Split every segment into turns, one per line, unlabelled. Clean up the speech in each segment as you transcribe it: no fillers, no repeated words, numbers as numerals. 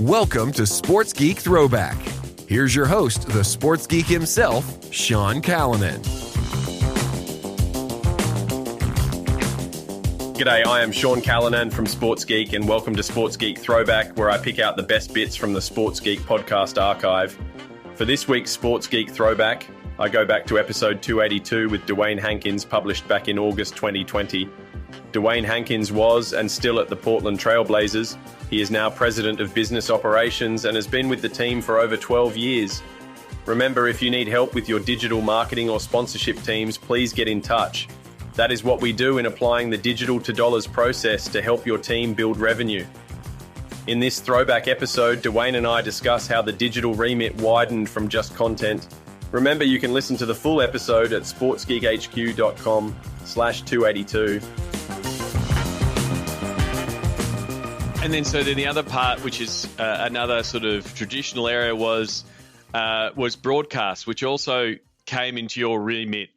Welcome to Sports Geek Throwback. Here's your host, the sports geek himself, Sean Callanan.
G'day, I am Sean Callanan from Sports Geek, and welcome to Sports Geek Throwback, where I pick out the best bits from the Sports Geek podcast archive. For this week's Sports Geek Throwback, I go back to episode 282 with Dewayne Hankins, published back in August 2020. Dewayne Hankins was, and still at the Portland Trail Blazers. He is now President of Business Operations and has been with the team for over 12 years. Remember, if you need help with your digital marketing or sponsorship teams, please get in touch. That is what we do in applying the digital to dollars process to help your team build revenue. In this throwback episode, Dewayne and I discuss how the digital remit widened from just content. Remember, you can listen to the full episode at sportsgeekhq.com/282.
And then the other part, which is another sort of traditional area, was broadcast, which also came into your remit,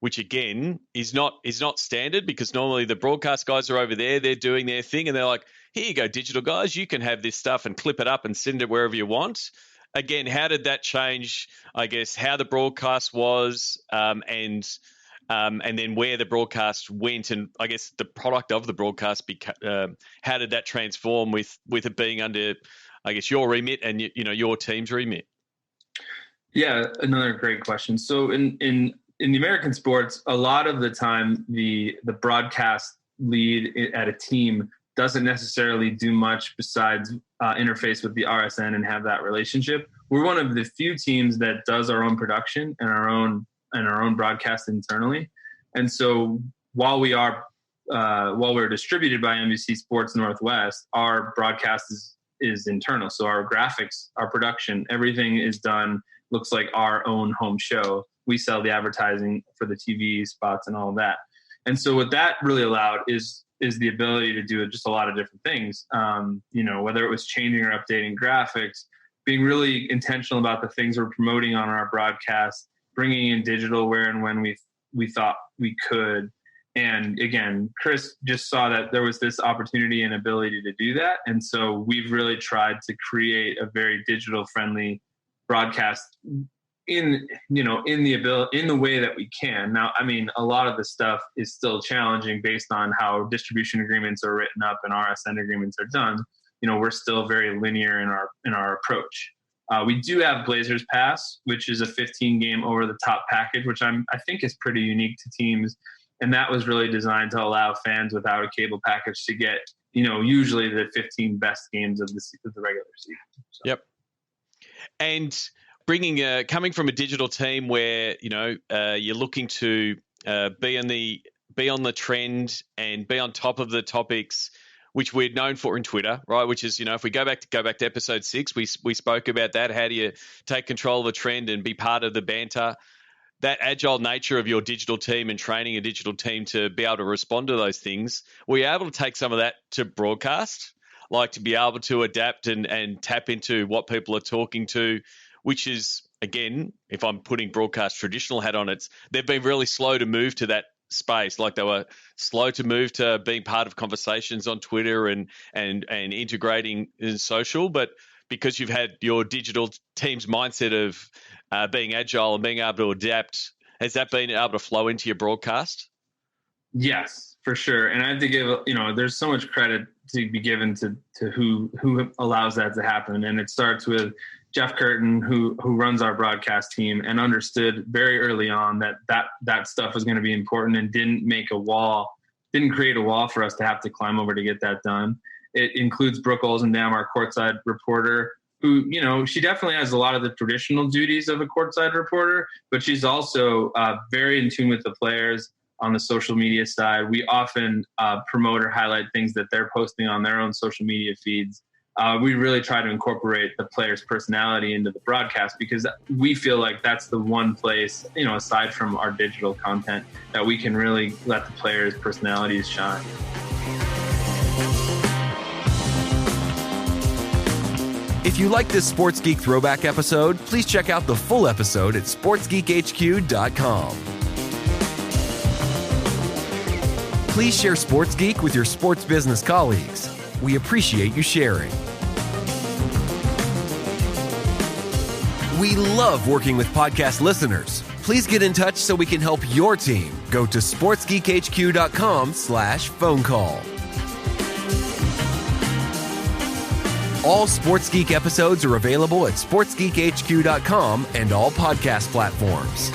which again is not standard, because normally the broadcast guys are over there, they're doing their thing, and they're like, here you go, digital guys, you can have this stuff and clip it up and send it wherever you want. Again, how did that change, I guess, how the broadcast was, and then where the broadcast went, and I guess the product of the broadcast, how did that transform with it being under, I guess, your remit and your team's remit?
Yeah, another great question. So in the American sports, a lot of the time the broadcast lead at a team doesn't necessarily do much besides interface with the RSN and have that relationship. We're one of the few teams that does our own production and our own broadcast internally. And so while we're distributed by NBC Sports Northwest, our broadcast is internal. So our graphics, our production, everything is done, looks like our own home show. We sell the advertising for the TV spots and all of that. And so what that really allowed is the ability to do just a lot of different things. Whether it was changing or updating graphics, being really intentional about the things we're promoting on our broadcast, bringing in digital where and when we thought we could. And again, Chris just saw that there was this opportunity and ability to do that. And so we've really tried to create a very digital friendly broadcast in the way that we can. Now, I mean, a lot of the stuff is still challenging based on how distribution agreements are written up and RSN agreements are done. We're still very linear in our approach. We do have Blazers Pass, which is a 15-game over-the-top package, which I think is pretty unique to teams. And that was really designed to allow fans without a cable package to get, usually the 15 best games of the regular season. So.
Yep. And coming from a digital team where, you're looking to be on the trend and be on top of the topics, which we're known for in Twitter, right? Which is, if we go back to episode 6, we spoke about that. How do you take control of the trend and be part of the banter? That agile nature of your digital team and training a digital team to be able to respond to those things. Were you able to take some of that to broadcast, like to be able to adapt and tap into what people are talking to, which is, again, if I'm putting broadcast traditional hat on, they've been really slow to move to that space. Like they were slow to move to being part of conversations on Twitter and integrating in social, but because you've had your digital team's mindset of being agile and being able to adapt, has that been able to flow into your broadcast?
Yes, for sure. And I have to give, there's so much credit to be given to who allows that to happen. And it starts with Jeff Curtin, who runs our broadcast team and understood very early on that stuff was going to be important and didn't create a wall for us to have to climb over to get that done. It includes Brooke Olsendam, our courtside reporter, who, she definitely has a lot of the traditional duties of a courtside reporter, but she's also very in tune with the players on the social media side. We often promote or highlight things that they're posting on their own social media feeds. We really try to incorporate the player's personality into the broadcast because we feel like that's the one place, aside from our digital content, that we can really let the players' personalities shine.
If you like this Sports Geek Throwback episode, please check out the full episode at sportsgeekhq.com. Please share Sports Geek with your sports business colleagues. We appreciate you sharing. We love working with podcast listeners. Please get in touch so we can help your team. Go to sportsgeekhq.com/phone call. All Sports Geek episodes are available at sportsgeekhq.com and all podcast platforms.